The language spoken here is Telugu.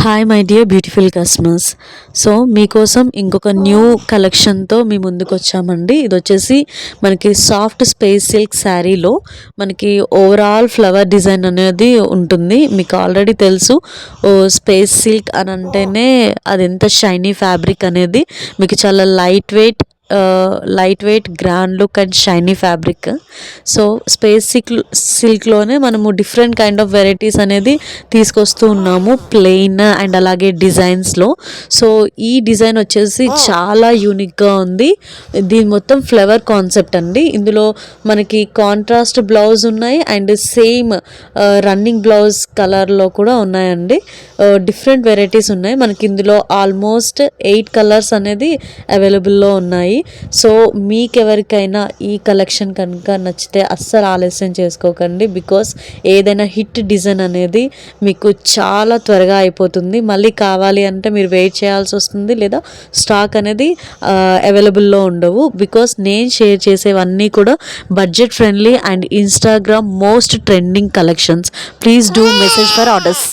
Hi my dear beautiful customers. So మీకోసం ఇంకొక న్యూ కలెక్షన్తో మీ ముందుకు వచ్చామండి. ఇది వచ్చేసి మనకి సాఫ్ట్ స్పేస్ సిల్క్ శారీలో మనకి ఓవరాల్ ఫ్లవర్ డిజైన్ అనేది ఉంటుంది. మీకు ఆల్రెడీ తెలుసు స్పేస్ సిల్క్ అని అంటేనే అది ఎంత షైనీ ఫ్యాబ్రిక్ అనేది. మీకు చాలా light weight grand look and shiny fabric. So space సిల్క్లోనే మనము డిఫరెంట్ కైండ్ ఆఫ్ వెరైటీస్ అనేది తీసుకొస్తూ ఉన్నాము, ప్లెయిన్ అండ్ అలాగే డిజైన్స్లో. సో ఈ డిజైన్ వచ్చేసి చాలా యూనిక్గా ఉంది. దీని మొత్తం ఫ్లవర్ కాన్సెప్ట్ అండి. ఇందులో మనకి కాంట్రాస్ట్ బ్లౌజ్ ఉన్నాయి అండ్ సేమ్ రన్నింగ్ బ్లౌజ్ కలర్లో కూడా ఉన్నాయండి. డిఫరెంట్ వెరైటీస్ ఉన్నాయి మనకి. ఇందులో ఆల్మోస్ట్ 8 కలర్స్ అనేది అవైలబుల్లో ఉన్నాయి. సో మీకెవరికైనా ఈ కలెక్షన్ కనుక నచ్చితే అస్సలు ఆలస్యం చేసుకోకండి. బికాస్ ఏదైనా హిట్ డిజైన్ అనేది మీకు చాలా త్వరగా అయిపోతుంది. మళ్ళీ కావాలి అంటే మీరు వెయిట్ చేయాల్సి వస్తుంది, లేదా స్టాక్ అనేది అవైలబుల్లో ఉండవు. బికాస్ నేను షేర్ చేసేవన్నీ కూడా budget friendly and Instagram most trending collections. Please do message for orders.